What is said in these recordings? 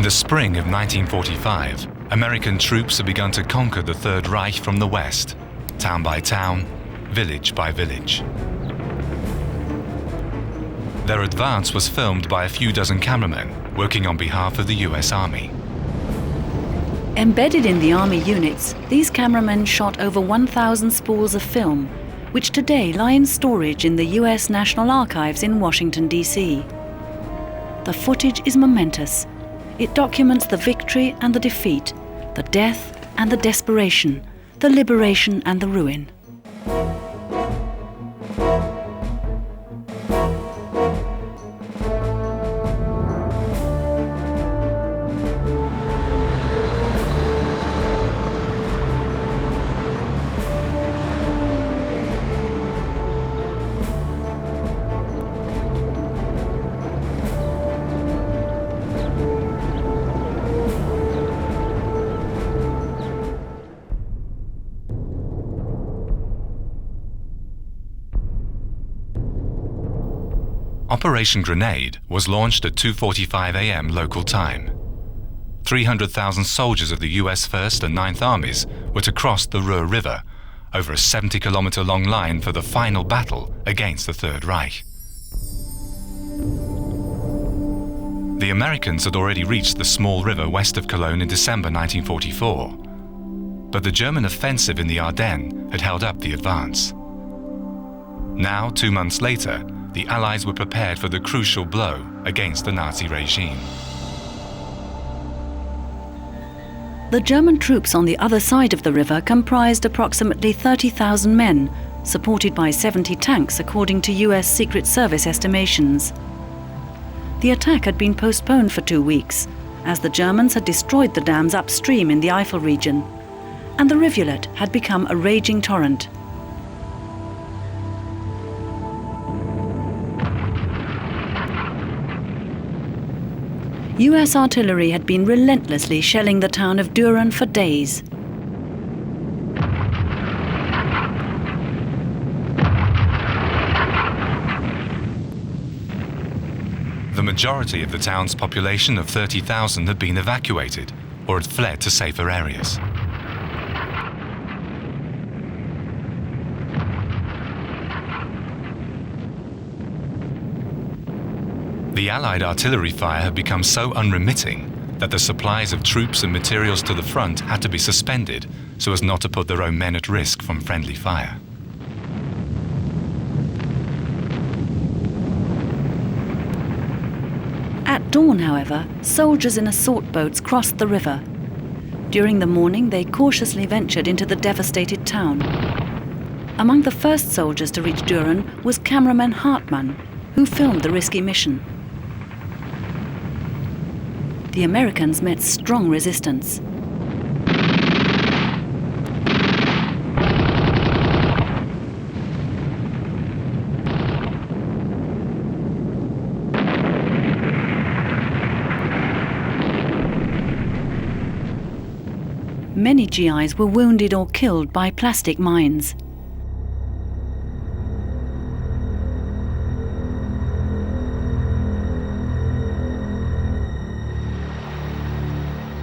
the spring of 1945, American troops had begun to conquer the Third Reich from the west, town by town, village by village. Their advance was filmed by a few dozen cameramen working on behalf of the US Army. Embedded in the army units, these cameramen shot over 1,000 spools of film, which today lie in storage in the US National Archives in Washington, D.C. The footage is momentous. It documents the victory and the defeat, the death and the desperation, the liberation and the ruin. Operation Grenade was launched at 2:45 a.m. local time. 300,000 soldiers of the US 1st and 9th Armies were to cross the Rur River over a 70-kilometer-long line for the final battle against the Third Reich. The Americans had already reached the small river west of Cologne in December 1944, but the German offensive in the Ardennes had held up the advance. Now, 2 months later, the Allies were prepared for the crucial blow against the Nazi regime. The German troops on the other side of the river comprised approximately 30,000 men, supported by 70 tanks according to US Secret Service estimations. The attack had been postponed for 2 weeks, as the Germans had destroyed the dams upstream in the Eifel region, and the rivulet had become a raging torrent. US artillery had been relentlessly shelling the town of Düren for days. The majority of the town's population of 30,000 had been evacuated or had fled to safer areas. The Allied artillery fire had become so unremitting that the supplies of troops and materials to the front had to be suspended so as not to put their own men at risk from friendly fire. At dawn, however, soldiers in assault boats crossed the river. During the morning, they cautiously ventured into the devastated town. Among the first soldiers to reach Düren was cameraman Hartmann, who filmed the risky mission. The Americans met strong resistance. Many GIs were wounded or killed by plastic mines.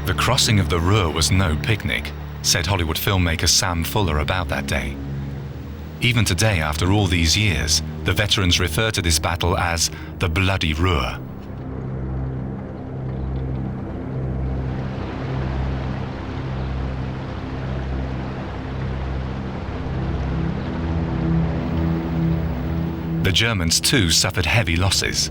The crossing of the Ruhr was no picnic, said Hollywood filmmaker Sam Fuller about that day. Even today, after all these years, the veterans refer to this battle as the Bloody Ruhr. The Germans too suffered heavy losses.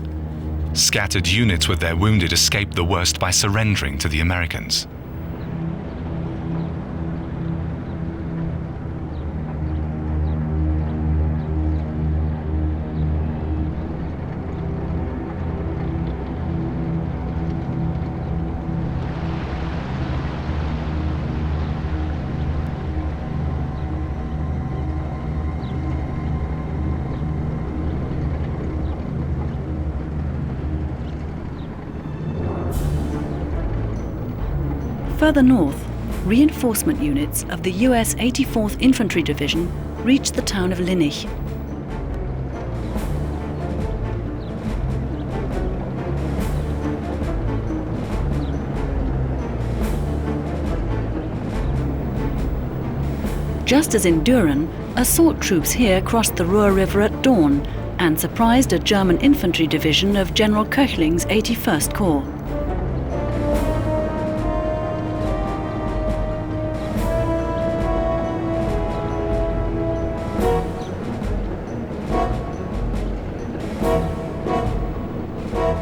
Scattered units with their wounded escaped the worst by surrendering to the Americans. Further north, reinforcement units of the US 84th Infantry Division reached the town of Linnich. Just as in Düren, assault troops here crossed the Rur River at dawn and surprised a German infantry division of General Köchling's 81st Corps.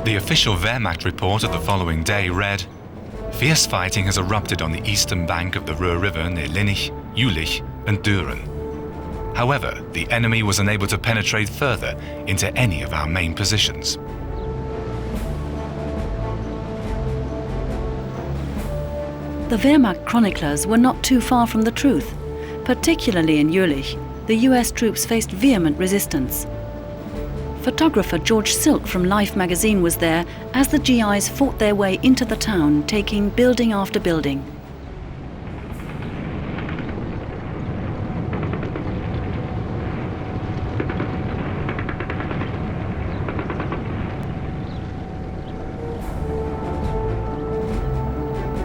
The official Wehrmacht report of the following day read, "Fierce fighting has erupted on the eastern bank of the Rur River near Linnich, Juelich and Düren. However, the enemy was unable to penetrate further into any of our main positions." The Wehrmacht chroniclers were not too far from the truth. Particularly in Juelich, the US troops faced vehement resistance. Photographer George Silk from Life magazine was there as the GIs fought their way into the town, taking building after building.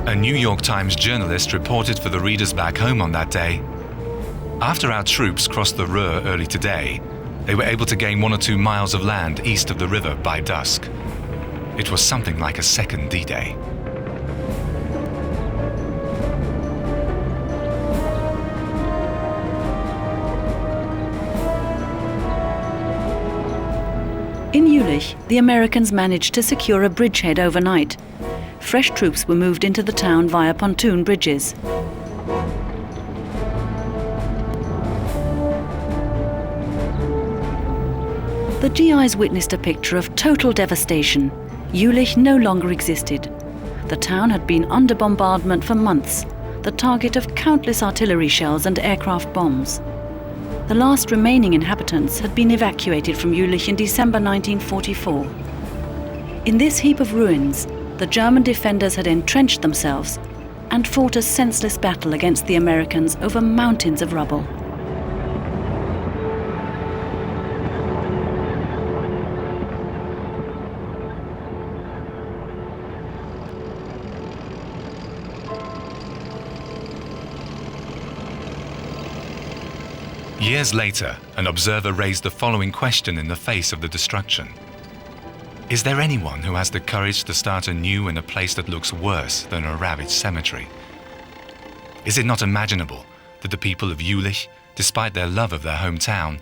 A New York Times journalist reported for the readers back home on that day, "After our troops crossed the Ruhr early today, they were able to gain 1 or 2 miles of land east of the river by dusk. It was something like a second D-Day." In Juelich, the Americans managed to secure a bridgehead overnight. Fresh troops were moved into the town via pontoon bridges. The GIs witnessed a picture of total devastation. Juelich no longer existed. The town had been under bombardment for months, the target of countless artillery shells and aircraft bombs. The last remaining inhabitants had been evacuated from Juelich in December 1944. In this heap of ruins, the German defenders had entrenched themselves and fought a senseless battle against the Americans over mountains of rubble. Years later, an observer raised the following question in the face of the destruction. Is there anyone who has the courage to start anew in a place that looks worse than a ravaged cemetery? Is it not imaginable that the people of Juelich, despite their love of their hometown,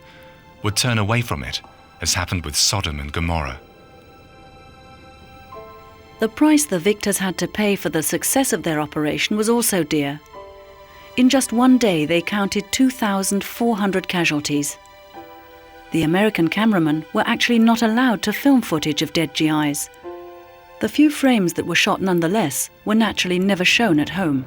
would turn away from it, as happened with Sodom and Gomorrah? The price the victors had to pay for the success of their operation was also dear. In just one day, they counted 2,400 casualties. The American cameramen were actually not allowed to film footage of dead GIs. The few frames that were shot nonetheless were naturally never shown at home.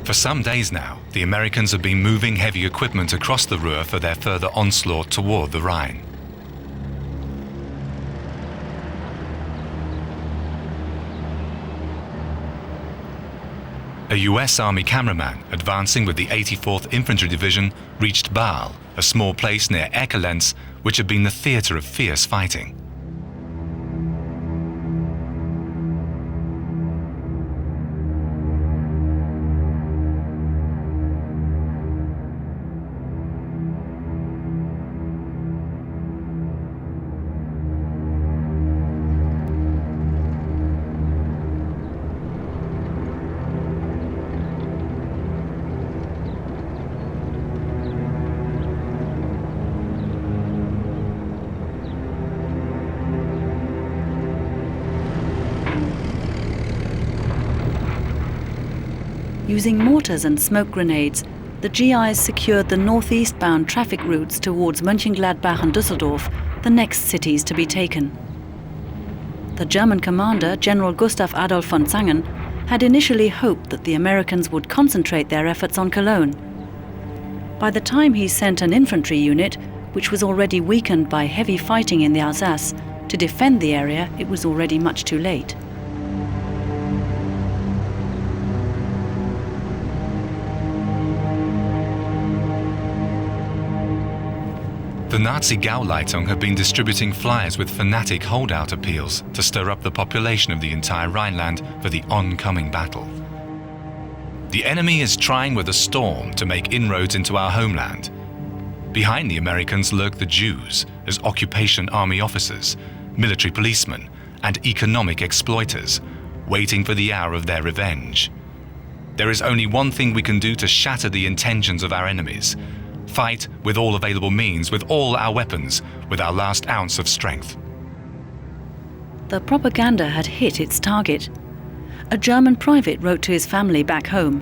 For some days now, the Americans have been moving heavy equipment across the Ruhr for their further onslaught toward the Rhine. A US Army cameraman advancing with the 84th Infantry Division reached Baal, a small place near Koblenz, which had been the theatre of fierce fighting. Using mortars and smoke grenades, the GIs secured the northeast-bound traffic routes towards Mönchengladbach and Düsseldorf, the next cities to be taken. The German commander, General Gustav Adolf von Zangen, had initially hoped that the Americans would concentrate their efforts on Cologne. By the time he sent an infantry unit, which was already weakened by heavy fighting in the Alsace, to defend the area, it was already much too late. The Nazi Gauleitung had been distributing flyers with fanatic holdout appeals to stir up the population of the entire Rhineland for the oncoming battle. The enemy is trying with a storm to make inroads into our homeland. Behind the Americans lurk the Jews as occupation army officers, military policemen, and economic exploiters, waiting for the hour of their revenge. There is only one thing we can do to shatter the intentions of our enemies: fight with all available means, with all our weapons, with our last ounce of strength. The propaganda had hit its target. A German private wrote to his family back home,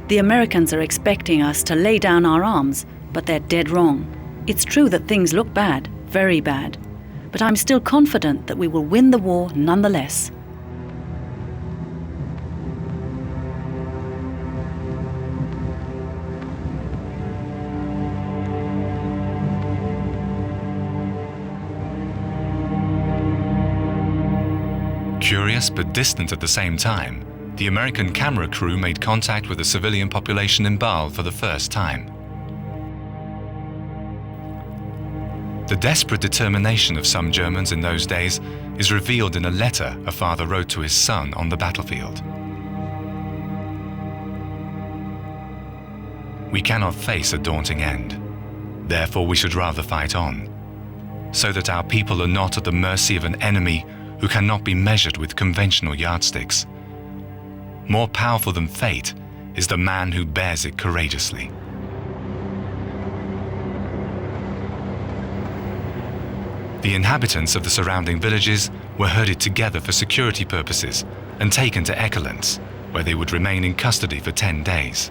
"The Americans are expecting us to lay down our arms, but they're dead wrong. It's true that things look bad, very bad, but I'm still confident that we will win the war nonetheless." Curious but distant at the same time, the American camera crew made contact with the civilian population in Bâle for the first time. The desperate determination of some Germans in those days is revealed in a letter a father wrote to his son on the battlefield. "We cannot face a daunting end. Therefore we should rather fight on, so that our people are not at the mercy of an enemy who cannot be measured with conventional yardsticks. More powerful than fate is the man who bears it courageously." The inhabitants of the surrounding villages were herded together for security purposes and taken to Koblenz, where they would remain in custody for 10 days.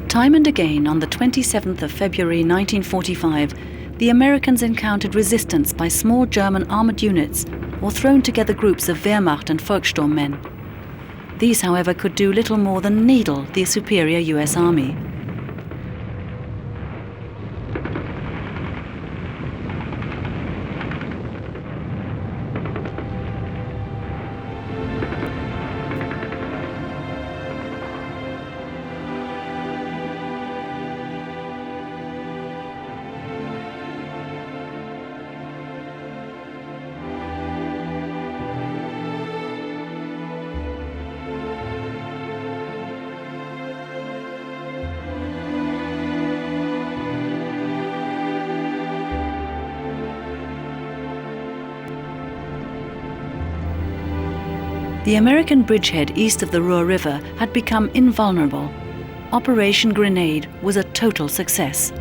Time and again, on the 27th of February 1945, the Americans encountered resistance by small German armoured units or thrown together groups of Wehrmacht and Volkssturmmen. These, however, could do little more than needle the superior US Army. The American bridgehead east of the Rur River had become invulnerable. Operation Grenade was a total success.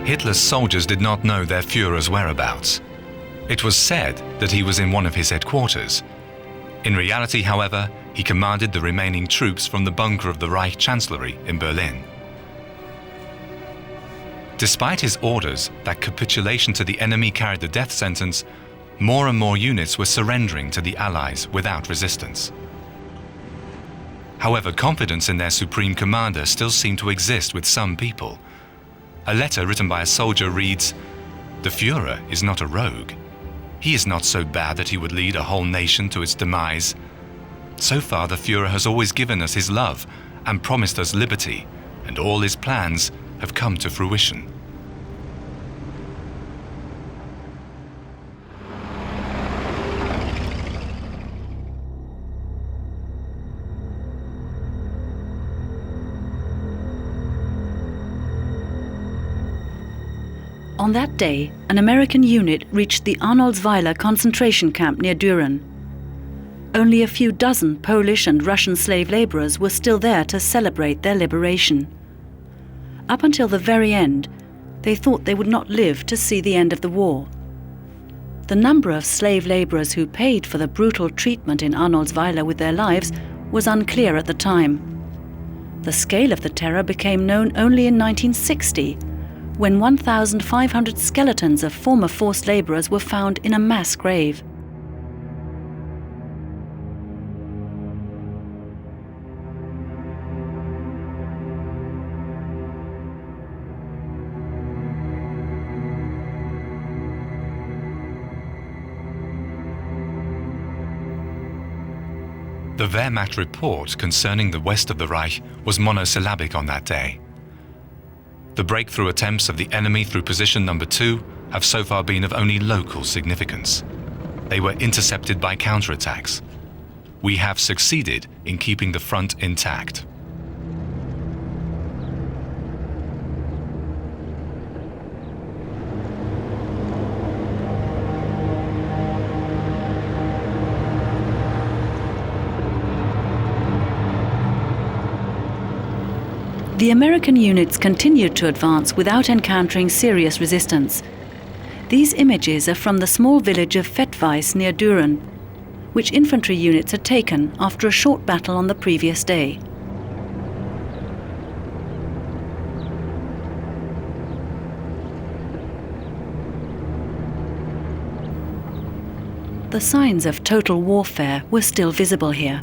Hitler's soldiers did not know their Führer's whereabouts. It was said that he was in one of his headquarters. In reality, however, he commanded the remaining troops from the bunker of the Reich Chancellery in Berlin. Despite his orders that capitulation to the enemy carried the death sentence, more and more units were surrendering to the Allies without resistance. However, confidence in their supreme commander still seemed to exist with some people. A letter written by a soldier reads, "The Führer is not a rogue. He is not so bad that he would lead a whole nation to its demise. So far, the Führer has always given us his love and promised us liberty, and all his plans have come to fruition." On that day, an American unit reached the Arnoldsweiler concentration camp near Düren. Only a few dozen Polish and Russian slave laborers were still there to celebrate their liberation. Up until the very end, they thought they would not live to see the end of the war. The number of slave laborers who paid for the brutal treatment in Arnoldsweiler with their lives was unclear at the time. The scale of the terror became known only in 1960, when 1,500 skeletons of former forced laborers were found in a mass grave. The Wehrmacht report concerning the west of the Reich was monosyllabic on that day. The breakthrough attempts of the enemy through position number 2 have so far been of only local significance. They were intercepted by counterattacks. We have succeeded in keeping the front intact. The American units continued to advance without encountering serious resistance. These images are from the small village of Fettweiss near Düren, which infantry units had taken after a short battle on the previous day. The signs of total warfare were still visible here.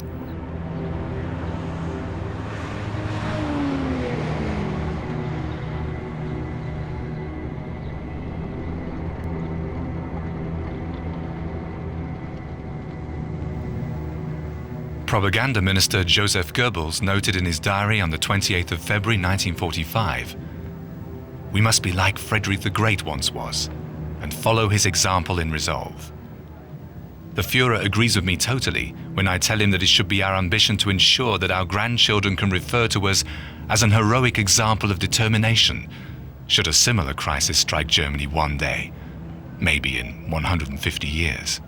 Propaganda Minister Joseph Goebbels noted in his diary on the 28th of February 1945, "We must be like Frederick the Great once was, and follow his example in resolve." The Führer agrees with me totally when I tell him that it should be our ambition to ensure that our grandchildren can refer to us as an heroic example of determination, should a similar crisis strike Germany one day, maybe in 150 years.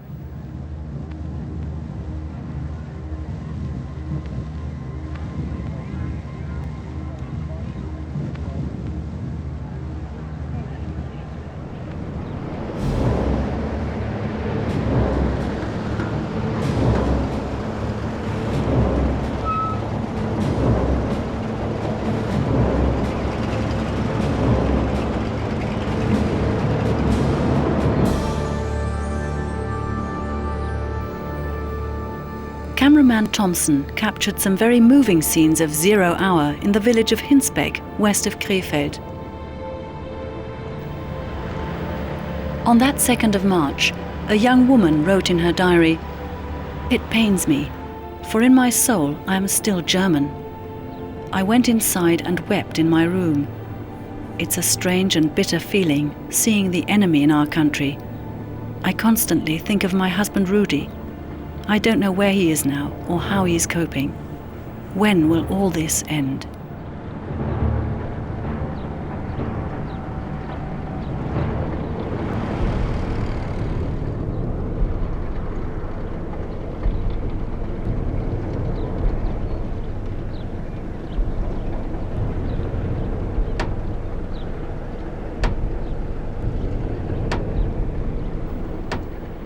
Cameraman Thompson captured some very moving scenes of 0 hour in the village of Hinsbeck, west of Krefeld. On that 2nd of March, a young woman wrote in her diary, "It pains me, for in my soul I am still German. I went inside and wept in my room. It's a strange and bitter feeling, seeing the enemy in our country. I constantly think of my husband Rudi. I don't know where he is now or how he is coping. When will all this end?"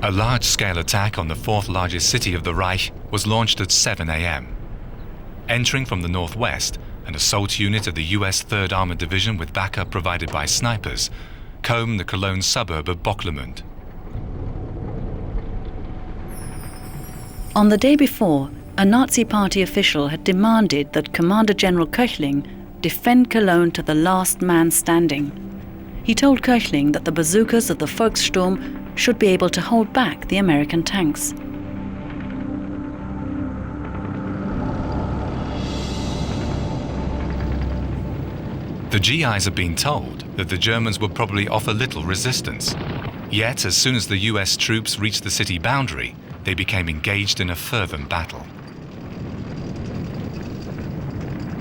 A large-scale attack on the 4th largest city of the Reich was launched at 7 a.m. Entering from the northwest, an assault unit of the US 3rd Armored Division with backup provided by snipers combed the Cologne suburb of Bocklemund. On the day before, a Nazi Party official had demanded that Commander General Köchling defend Cologne to the last man standing. He told Köchling that the bazookas of the Volkssturm should be able to hold back the American tanks. The GIs had been told that the Germans would probably offer little resistance. Yet, as soon as the US troops reached the city boundary, they became engaged in a fervent battle.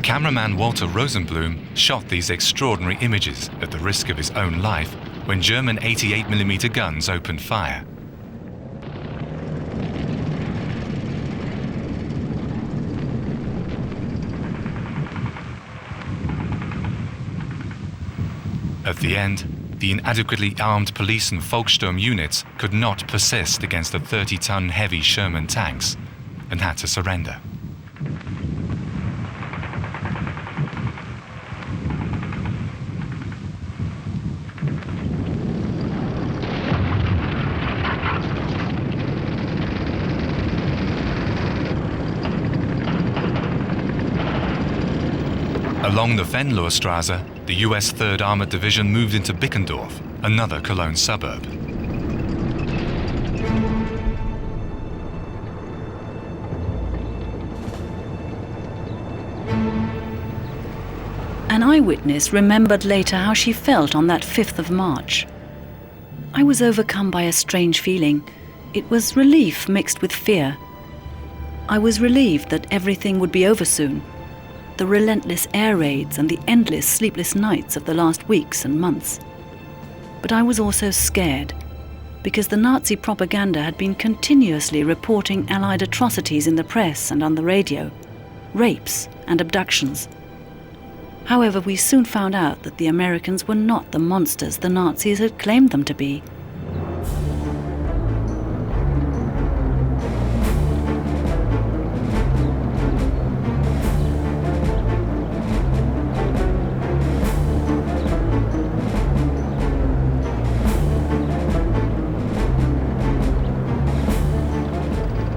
Cameraman Walter Rosenblum shot these extraordinary images at the risk of his own life when German 88mm guns opened fire. At the end, the inadequately armed police and Volkssturm units could not persist against the 30-ton heavy Sherman tanks and had to surrender. Along the Venloerstraße, the US 3rd Armored Division moved into Bickendorf, another Cologne suburb. An eyewitness remembered later how she felt on that 5th of March. "I was overcome by a strange feeling. It was relief mixed with fear. I was relieved that everything would be over soon. The relentless air raids and the endless sleepless nights of the last weeks and months. But I was also scared, because the Nazi propaganda had been continuously reporting Allied atrocities in the press and on the radio, rapes and abductions. However, we soon found out that the Americans were not the monsters the Nazis had claimed them to be.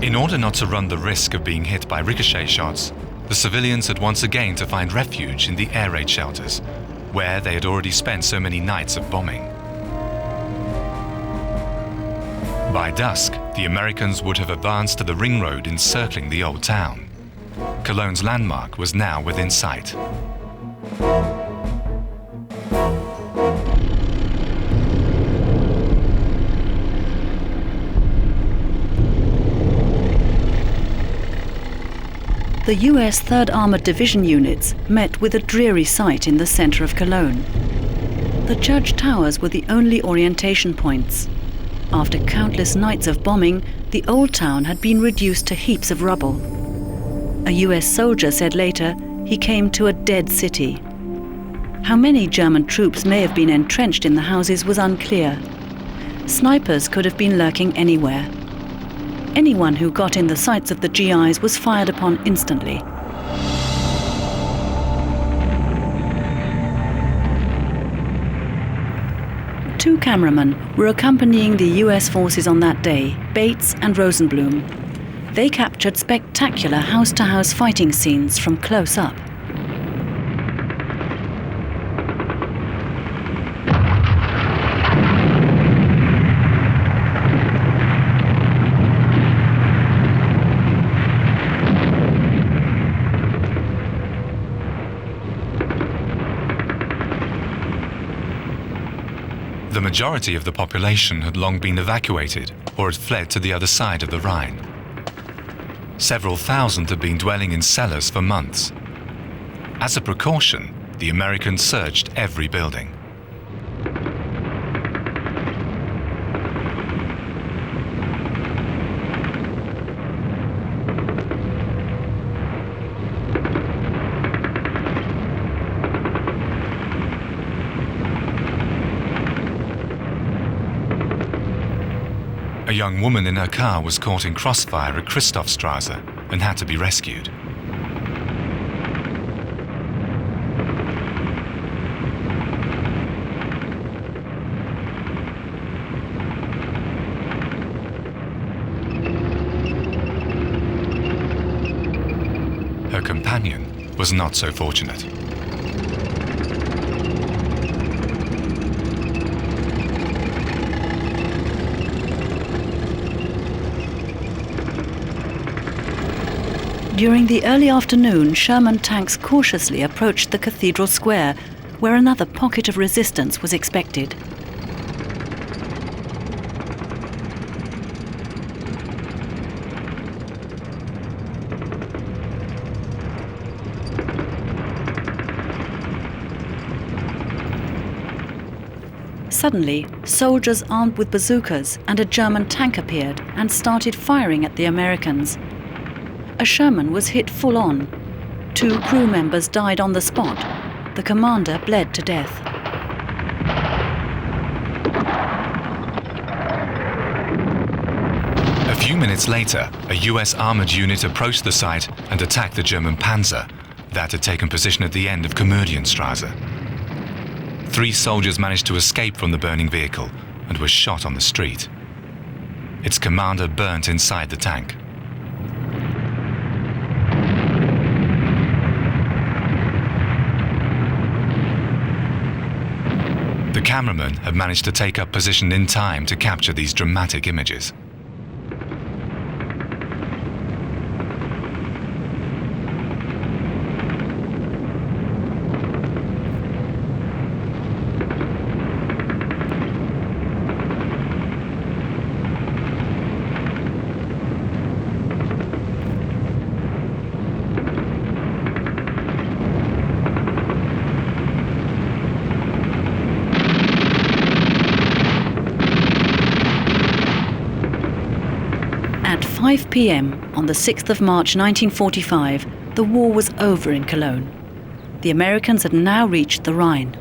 In order not to run the risk of being hit by ricochet shots, the civilians had once again to find refuge in the air raid shelters, where they had already spent so many nights of bombing. By dusk, the Americans would have advanced to the ring road encircling the old town. Cologne's landmark was now within sight. The US 3rd Armored Division units met with a dreary sight in the center of Cologne. The church towers were the only orientation points. After countless nights of bombing, the old town had been reduced to heaps of rubble. A US soldier said later he came to a dead city. How many German troops may have been entrenched in the houses was unclear. Snipers could have been lurking anywhere. Anyone who got in the sights of the GIs was fired upon instantly. Two cameramen were accompanying the US forces on that day, Bates and Rosenblum. They captured spectacular house-to-house fighting scenes from close up. The majority of the population had long been evacuated or had fled to the other side of the Rhine. Several thousand had been dwelling in cellars for months. As a precaution, the Americans searched every building. A young woman in her car was caught in crossfire at Christophstrasse and had to be rescued. Her companion was not so fortunate. During the early afternoon, Sherman tanks cautiously approached the cathedral square, where another pocket of resistance was expected. Suddenly, soldiers armed with bazookas and a German tank appeared and started firing at the Americans. A Sherman was hit full on. 2 crew members died on the spot. The commander bled to death. A few minutes later, a US armored unit approached the site and attacked the German panzer that had taken position at the end of Komödienstrasse. 3 soldiers managed to escape from the burning vehicle and were shot on the street. Its commander burnt inside the tank. The cameraman had managed to take up position in time to capture these dramatic images. At 5 p.m. on the 6th of March 1945, the war was over in Cologne. The Americans had now reached the Rhine.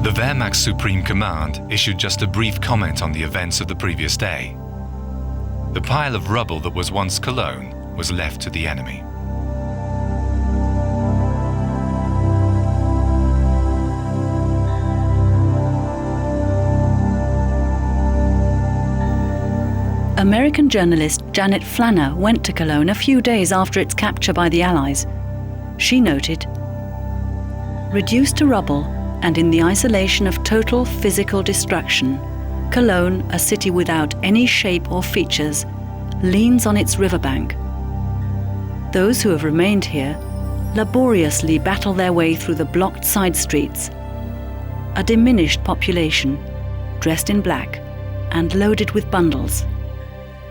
The Wehrmacht's Supreme Command issued just a brief comment on the events of the previous day. The pile of rubble that was once Cologne was left to the enemy. American journalist Janet Flanner went to Cologne a few days after its capture by the Allies. She noted, "Reduced to rubble, and in the isolation of total physical destruction, Cologne, a city without any shape or features, leans on its riverbank. Those who have remained here laboriously battle their way through the blocked side streets. A diminished population, dressed in black and loaded with bundles,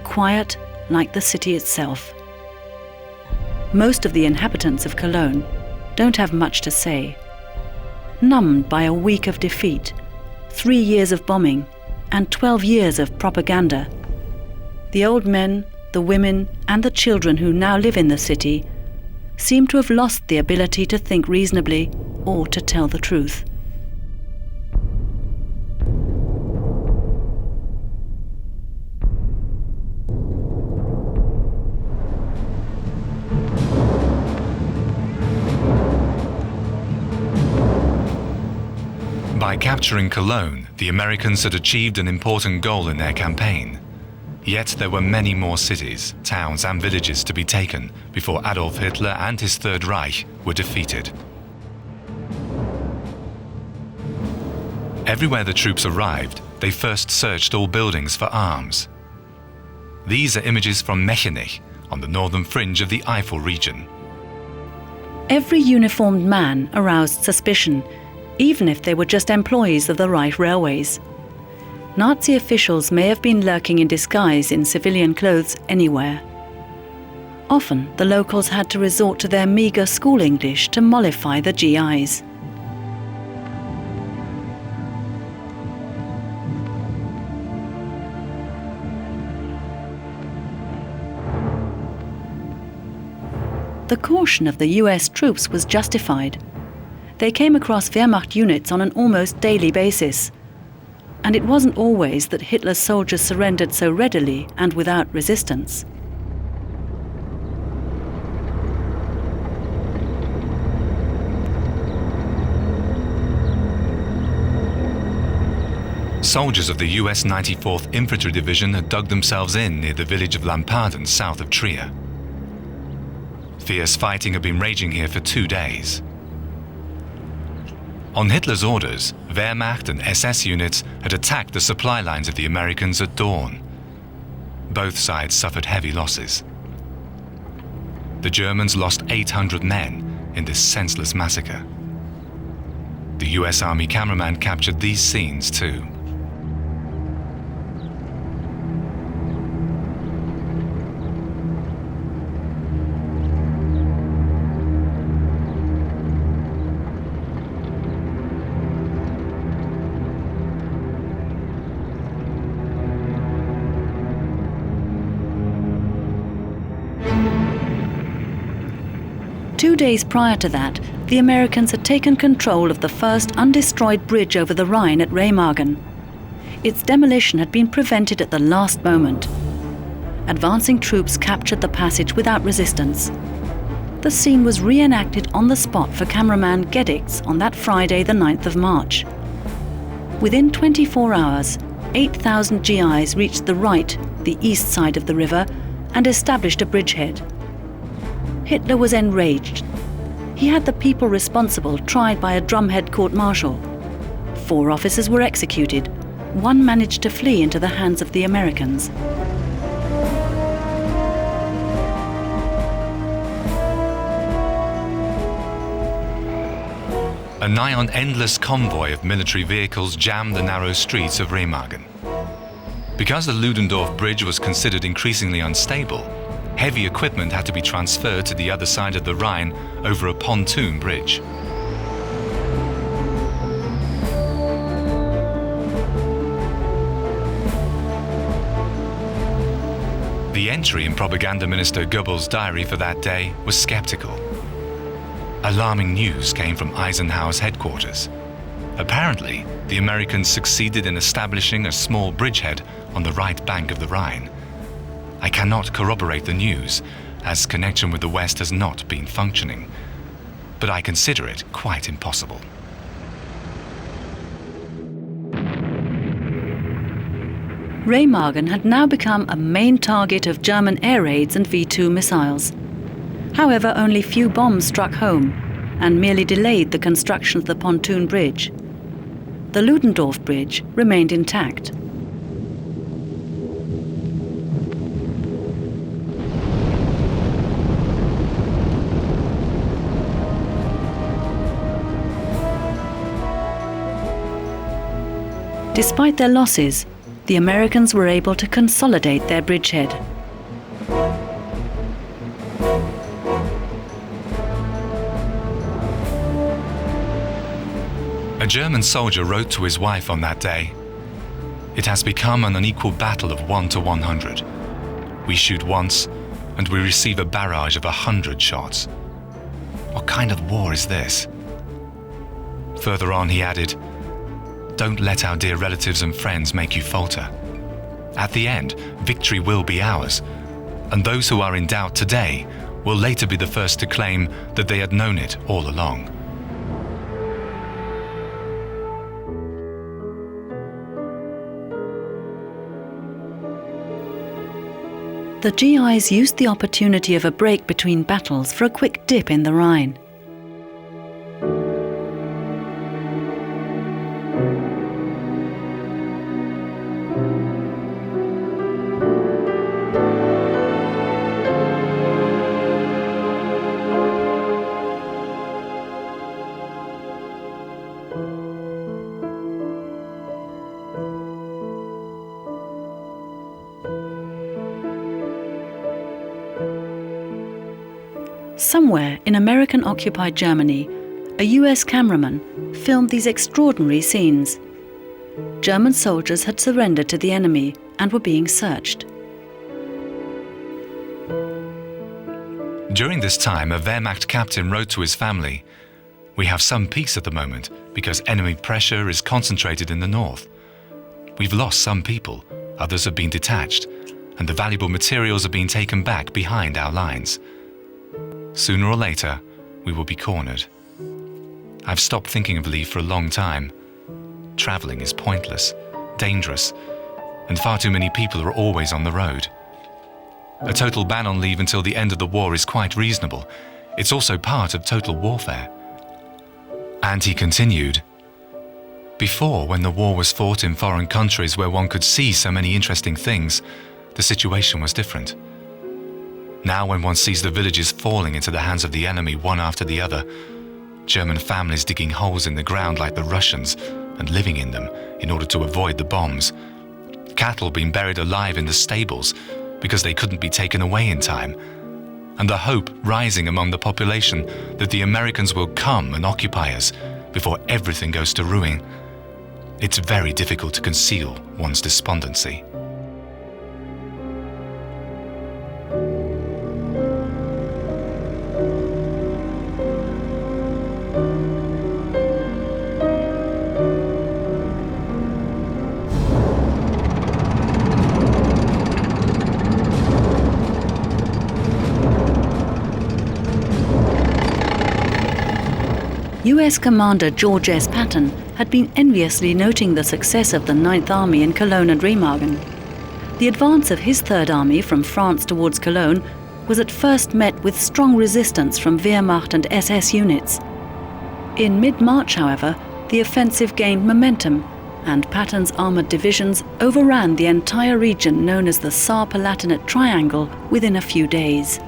quiet like the city itself. Most of the inhabitants of Cologne don't have much to say. Numbed by a week of defeat, 3 years of bombing, and 12 years of propaganda. The old men, the women, and the children who now live in the city seem to have lost the ability to think reasonably or to tell the truth." By capturing Cologne, the Americans had achieved an important goal in their campaign. Yet there were many more cities, towns and villages to be taken before Adolf Hitler and his Third Reich were defeated. Everywhere the troops arrived, they first searched all buildings for arms. These are images from Mechenich, on the northern fringe of the Eifel region. Every uniformed man aroused suspicion, even if they were just employees of the Reich railways. Nazi officials may have been lurking in disguise in civilian clothes anywhere. Often, the locals had to resort to their meagre school English to mollify the GIs. The caution of the US troops was justified. They came across Wehrmacht units on an almost daily basis. And it wasn't always that Hitler's soldiers surrendered so readily and without resistance. Soldiers of the US 94th Infantry Division had dug themselves in near the village of Lampaden, south of Trier. Fierce fighting had been raging here for 2 days. On Hitler's orders, Wehrmacht and SS units had attacked the supply lines of the Americans at dawn. Both sides suffered heavy losses. The Germans lost 800 men in this senseless massacre. The US Army cameraman captured these scenes too. Two days prior to that, the Americans had taken control of the first undestroyed bridge over the Rhine at Remagen. Its demolition had been prevented at the last moment. Advancing troops captured the passage without resistance. The scene was reenacted on the spot for cameraman Gedix on that Friday, the 9th of March. Within 24 hours, 8,000 GIs reached the right, the east side of the river, and established a bridgehead. Hitler was enraged. He had the people responsible tried by a drumhead court-martial. 4 officers were executed. 1 managed to flee into the hands of the Americans. a nigh-on endless convoy of military vehicles jammed the narrow streets of Remagen. Because the Ludendorff Bridge was considered increasingly unstable, heavy equipment had to be transferred to the other side of the Rhine over a pontoon bridge. The entry in Propaganda Minister Goebbels' diary for that day was skeptical. Alarming news came from Eisenhower's headquarters. Apparently, the Americans succeeded in establishing a small bridgehead on the right bank of the Rhine. I cannot corroborate the news, as connection with the West has not been functioning, but I consider it quite impossible. Remagen had now become a main target of German air raids and V-2 missiles. However, only few bombs struck home and merely delayed the construction of the pontoon bridge. The Ludendorff Bridge remained intact. Despite their losses, the Americans were able to consolidate their bridgehead. A German soldier wrote to his wife on that day, "It has become an unequal battle of 1 to 100. We shoot once, and we receive a barrage of 100 shots. What kind of war is this?" Further on, he added, "Don't let our dear relatives and friends make you falter. At the end, victory will be ours, and those who are in doubt today will later be the first to claim that they had known it all along." The GIs used the opportunity of a break between battles for a quick dip in the Rhine. Somewhere in American-occupied Germany, a US cameraman filmed these extraordinary scenes. German soldiers had surrendered to the enemy and were being searched. During this time, a Wehrmacht captain wrote to his family, "We have some peace at the moment because enemy pressure is concentrated in the north. We've lost some people, others have been detached, and the valuable materials are being taken back behind our lines. Sooner or later, we will be cornered. I've stopped thinking of leave for a long time. Traveling is pointless, dangerous, and far too many people are always on the road. A total ban on leave until the end of the war is quite reasonable. It's also part of total warfare." And he continued, "Before, when the war was fought in foreign countries where one could see so many interesting things, the situation was different. Now when one sees the villages falling into the hands of the enemy one after the other, German families digging holes in the ground like the Russians and living in them in order to avoid the bombs, cattle being buried alive in the stables because they couldn't be taken away in time, and the hope rising among the population that the Americans will come and occupy us before everything goes to ruin, it's very difficult to conceal one's despondency." US Commander George S. Patton had been enviously noting the success of the Ninth Army in Cologne and Remagen. The advance of his Third Army from France towards Cologne was at first met with strong resistance from Wehrmacht and SS units. In mid-March, however, the offensive gained momentum, and Patton's armoured divisions overran the entire region known as the Saar-Palatinate Triangle within a few days.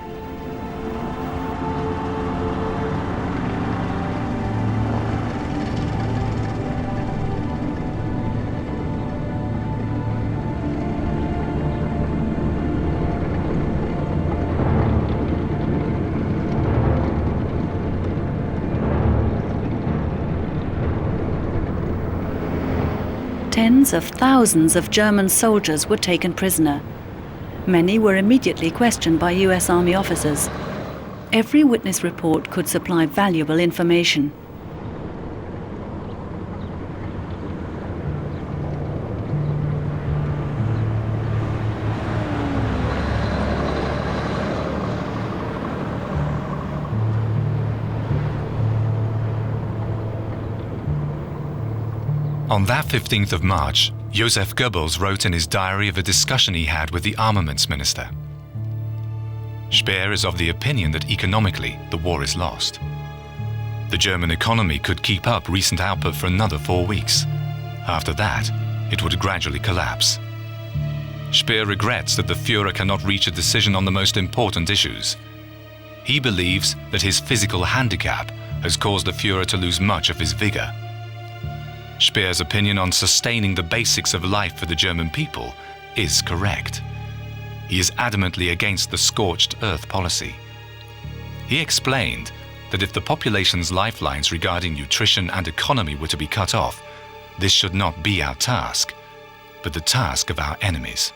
Tens of thousands of German soldiers were taken prisoner. Many were immediately questioned by US Army officers. Every witness report could supply valuable information. On that 15th of March, Joseph Goebbels wrote in his diary of a discussion he had with the armaments minister. Speer is of the opinion that economically the war is lost. The German economy could keep up recent output for another 4 weeks. After that, it would gradually collapse. Speer regrets that the Führer cannot reach a decision on the most important issues. He believes that his physical handicap has caused the Führer to lose much of his vigor. Speer's opinion on sustaining the basics of life for the German people is correct. He is adamantly against the scorched earth policy. He explained that if the population's lifelines regarding nutrition and economy were to be cut off, this should not be our task, but the task of our enemies.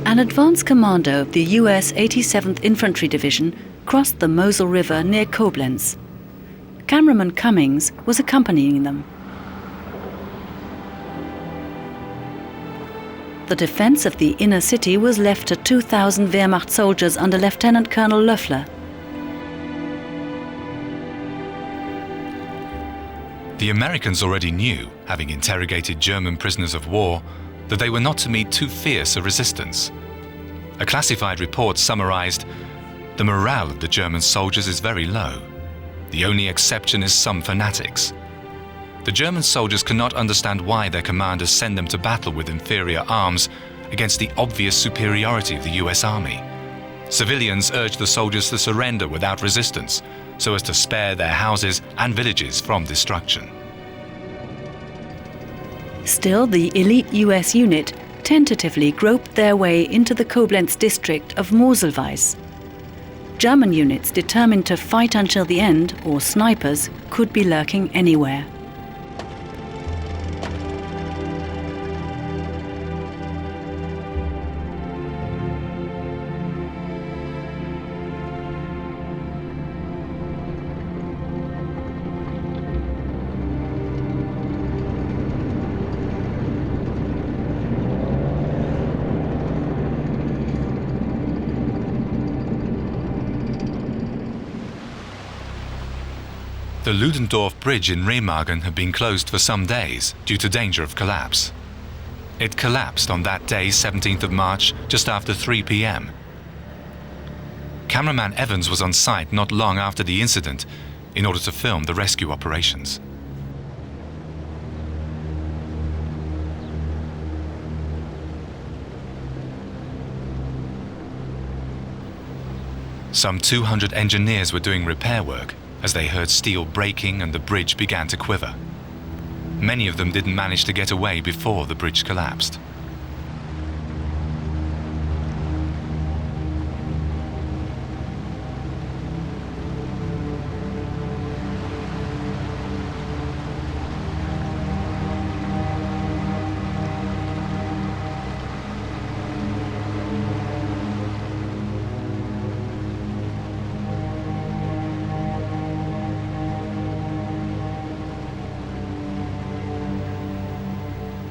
An advance commando of the US 87th Infantry Division crossed the Mosel River near Koblenz. Cameraman Cummings was accompanying them. The defense of the inner city was left to 2,000 Wehrmacht soldiers under Lieutenant Colonel Löffler. The Americans already knew, having interrogated German prisoners of war, that they were not to meet too fierce a resistance. A classified report summarized, "The morale of the German soldiers is very low. The only exception is some fanatics. The German soldiers cannot understand why their commanders send them to battle with inferior arms against the obvious superiority of the US Army. Civilians urge the soldiers to surrender without resistance, so as to spare their houses and villages from destruction." Still, the elite US unit tentatively groped their way into the Koblenz district of Moselweiss. German units determined to fight until the end, or snipers, could be lurking anywhere. The Ludendorff Bridge in Remagen had been closed for some days due to danger of collapse. It collapsed on that day, 17th of March, just after 3 p.m. Cameraman Evans was on site not long after the incident in order to film the rescue operations. Some 200 engineers were doing repair work as they heard steel breaking and the bridge began to quiver. Many of them didn't manage to get away before the bridge collapsed.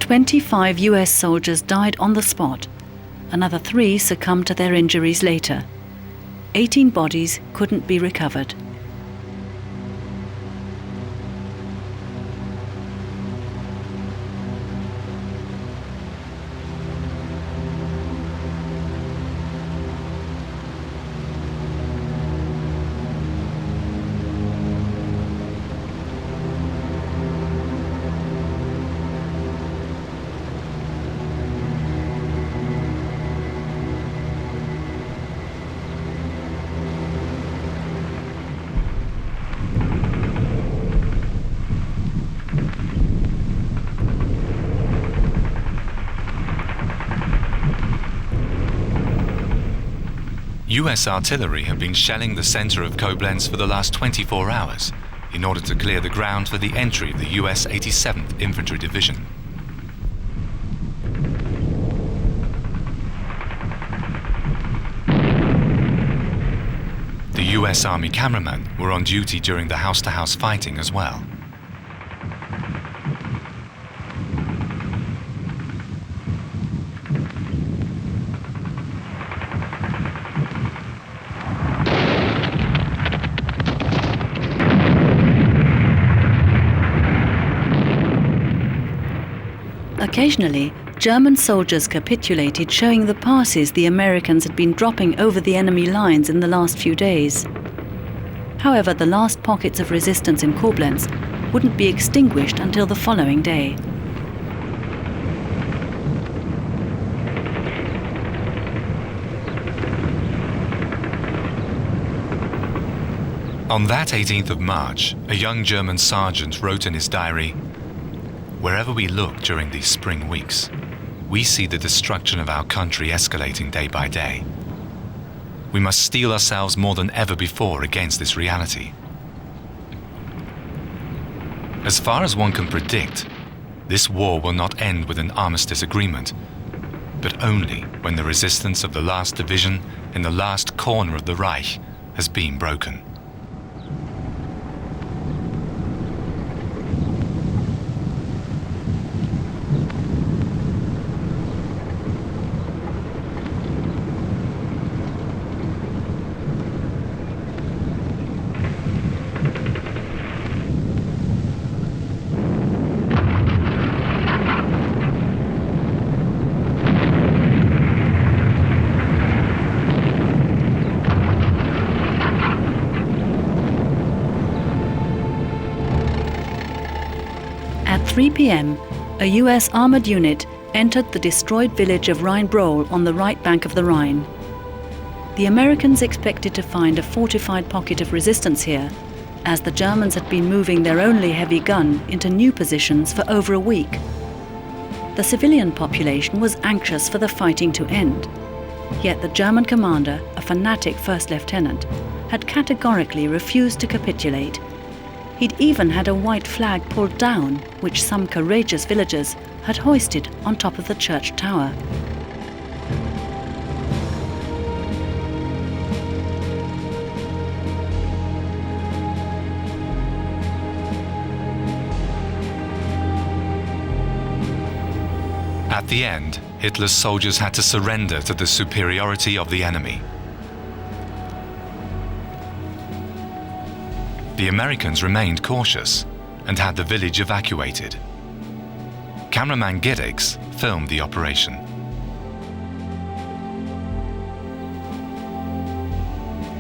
"25 US soldiers died on the spot. Another 3 succumbed to their injuries later. 18 bodies couldn't be recovered." US artillery have been shelling the center of Koblenz for the last 24 hours in order to clear the ground for the entry of the US 87th Infantry Division. The US Army cameramen were on duty during the house-to-house fighting as well. Occasionally, German soldiers capitulated, showing the passes the Americans had been dropping over the enemy lines in the last few days. However, the last pockets of resistance in Koblenz wouldn't be extinguished until the following day. On that 18th of March, a young German sergeant wrote in his diary, "Wherever we look during these spring weeks, we see the destruction of our country escalating day by day. We must steel ourselves more than ever before against this reality." As far as one can predict, this war will not end with an armistice agreement, but only when the resistance of the last division in the last corner of the Reich has been broken. At 3 p.m., a US armored unit entered the destroyed village of Rhine on the right bank of the Rhine. The Americans expected to find a fortified pocket of resistance here, as the Germans had been moving their only heavy gun into new positions for over a week. The civilian population was anxious for the fighting to end, yet the German commander, a fanatic first lieutenant, had categorically refused to capitulate. He'd even had a white flag pulled down, which some courageous villagers had hoisted on top of the church tower. At the end, Hitler's soldiers had to surrender to the superiority of the enemy. The Americans remained cautious and had the village evacuated. Cameraman Giddix filmed the operation.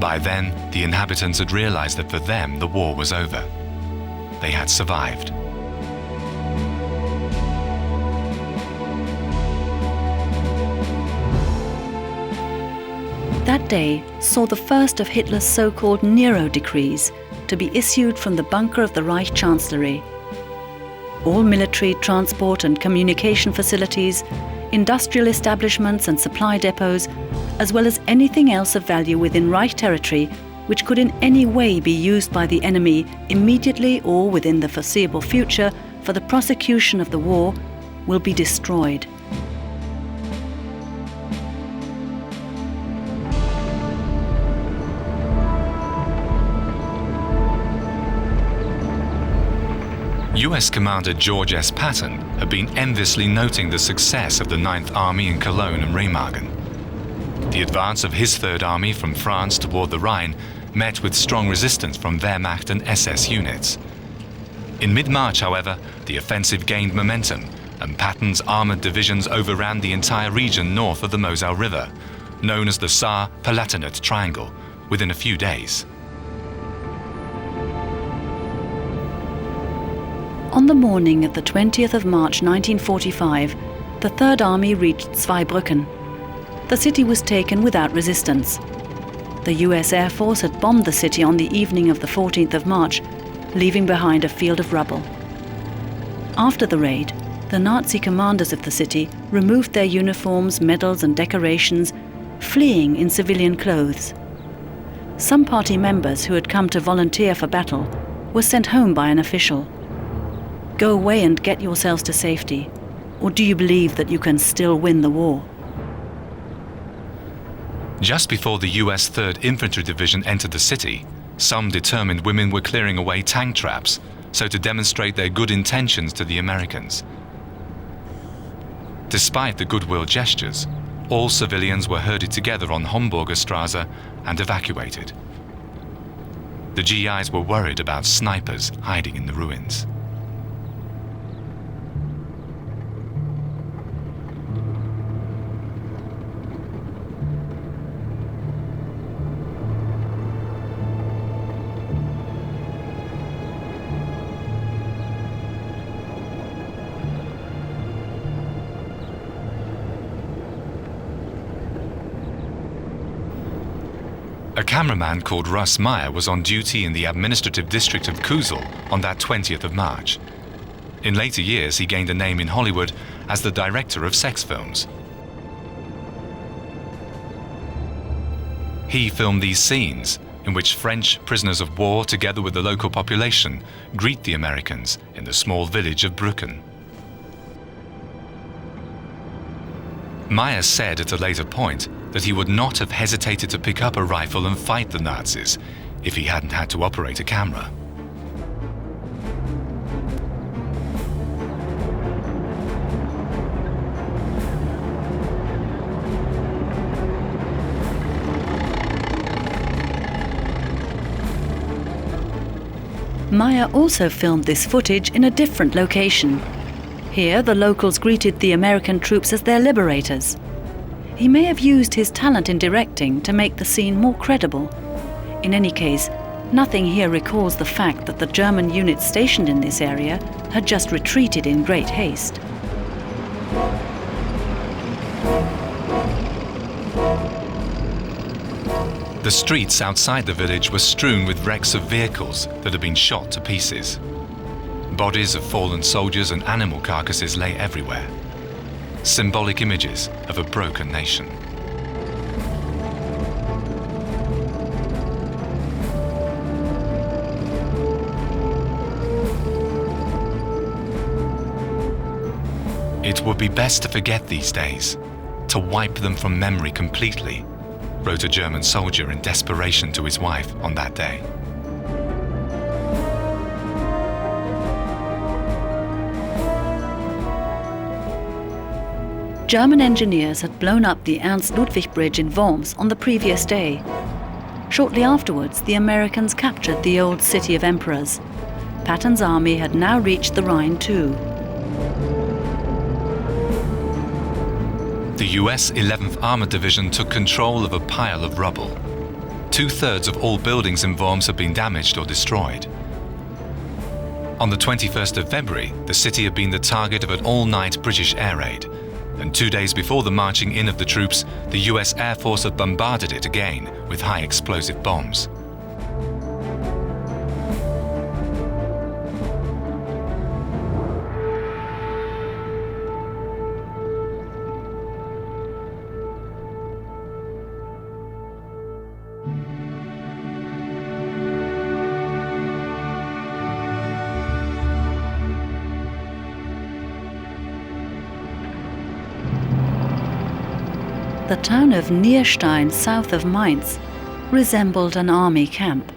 By then, the inhabitants had realized that for them the war was over. They had survived. That day saw the first of Hitler's so-called Nero decrees to be issued from the bunker of the Reich Chancellery. All military, transport and communication facilities, industrial establishments and supply depots, as well as anything else of value within Reich territory which could in any way be used by the enemy immediately or within the foreseeable future for the prosecution of the war, will be destroyed. US Commander George S. Patton had been enviously noting the success of the 9th Army in Cologne and Remagen. The advance of his Third Army from France toward the Rhine met with strong resistance from Wehrmacht and SS units. In mid-March, however, the offensive gained momentum, and Patton's armored divisions overran the entire region north of the Moselle River, known as the Saar-Palatinate Triangle, within a few days. On the morning of the 20th of March 1945, the Third Army reached Zweibrücken. The city was taken without resistance. The US Air Force had bombed the city on the evening of the 14th of March, leaving behind a field of rubble. After the raid, the Nazi commanders of the city removed their uniforms, medals and decorations fleeing in civilian clothes. Some party members who had come to volunteer for battle were sent home by an official. Go away and get yourselves to safety, or do you believe that you can still win the war? Just before the US 3rd Infantry Division entered the city, some determined women were clearing away tank traps, so to demonstrate their good intentions to the Americans. Despite the goodwill gestures, all civilians were herded together on Homburger Straße and evacuated. The GIs were worried about snipers hiding in the ruins. A cameraman called Russ Meyer was on duty in the administrative district of Kusel on that 20th of March. In later years, he gained a name in Hollywood as the director of sex films. He filmed these scenes in which French prisoners of war, together with the local population, greet the Americans in the small village of Brücken. Meyer said at a later point that he would not have hesitated to pick up a rifle and fight the Nazis if he hadn't had to operate a camera. Meyer also filmed this footage in a different location. Here, the locals greeted the American troops as their liberators. He may have used his talent in directing to make the scene more credible. In any case, nothing here recalls the fact that the German units stationed in this area had just retreated in great haste. The streets outside the village were strewn with wrecks of vehicles that had been shot to pieces. Bodies of fallen soldiers and animal carcasses lay everywhere. Symbolic images of a broken nation. It would be best to forget these days, to wipe them from memory completely, wrote a German soldier in desperation to his wife on that day. German engineers had blown up the Ernst-Ludwig Bridge in Worms on the previous day. Shortly afterwards, the Americans captured the old city of emperors. Patton's army had now reached the Rhine too. The US 11th Armored Division took control of a pile of rubble. 2/3 of all buildings in Worms had been damaged or destroyed. On the 21st of February, the city had been the target of an all-night British air raid. And 2 days before the marching in of the troops, the US Air Force had bombarded it again with high explosive bombs. The town of Nierstein, south of Mainz, resembled an army camp.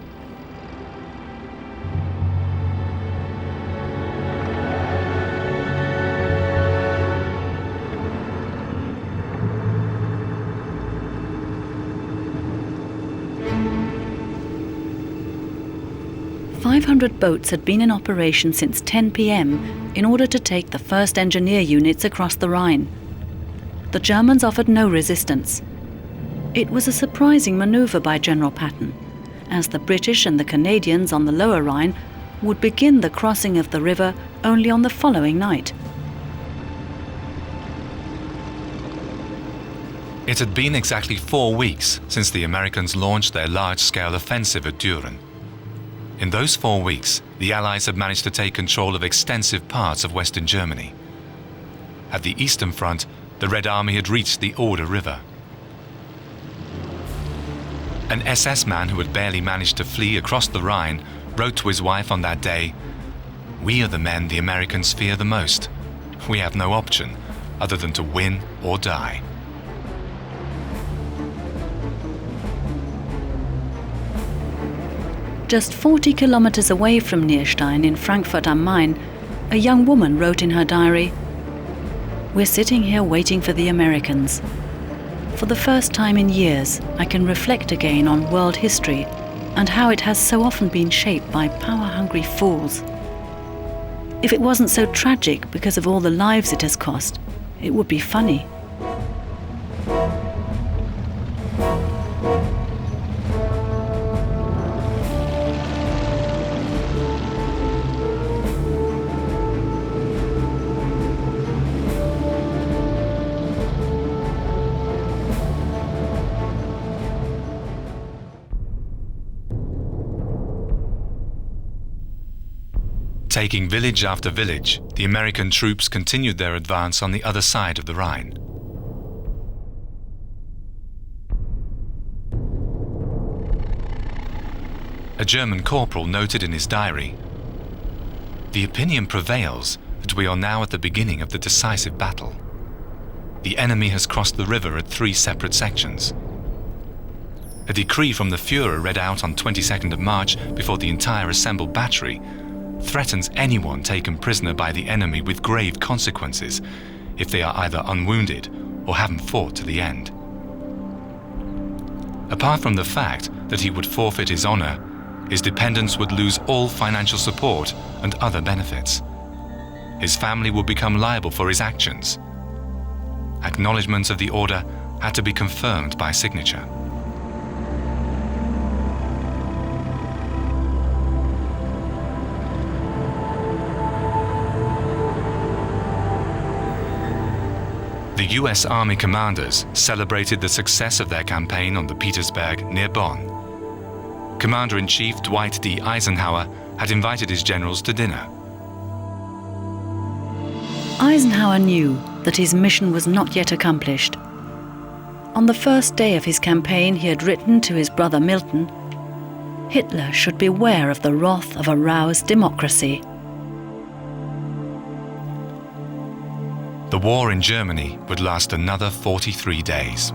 "500 boats had been in operation since 10 p.m. in order to take the 1st Engineer units across the Rhine. The Germans offered no resistance. It was a surprising maneuver by General Patton, as the British and the Canadians on the Lower Rhine would begin the crossing of the river only on the following night. It had been exactly 4 weeks since the Americans launched their large-scale offensive at Düren. In those 4 weeks, the Allies had managed to take control of extensive parts of Western Germany. At the Eastern Front, the Red Army had reached the Oder River. An SS man who had barely managed to flee across the Rhine wrote to his wife on that day, "We are the men the Americans fear the most. We have no option other than to win or die." Just 40 kilometers away from Nierstein in Frankfurt am Main, a young woman wrote in her diary, "We're sitting here waiting for the Americans. For the first time in years, I can reflect again on world history and how it has so often been shaped by power-hungry fools. If it wasn't so tragic because of all the lives it has cost, it would be funny." Taking village after village, the American troops continued their advance on the other side of the Rhine. A German corporal noted in his diary, "The opinion prevails that we are now at the beginning of the decisive battle. The enemy has crossed the river at 3 separate sections. A decree from the Führer read out on 22nd of March before the entire assembled battery threatens anyone taken prisoner by the enemy with grave consequences if they are either unwounded or haven't fought to the end. Apart from the fact that he would forfeit his honor, his dependents would lose all financial support and other benefits. His family would become liable for his actions. Acknowledgements of the order had to be confirmed by signature." The US Army commanders celebrated the success of their campaign on the Petersberg near Bonn. Commander-in-Chief Dwight D. Eisenhower had invited his generals to dinner. Eisenhower knew that his mission was not yet accomplished. On the first day of his campaign, he had written to his brother Milton, "Hitler should beware of the wrath of a roused democracy." The war in Germany would last another 43 days.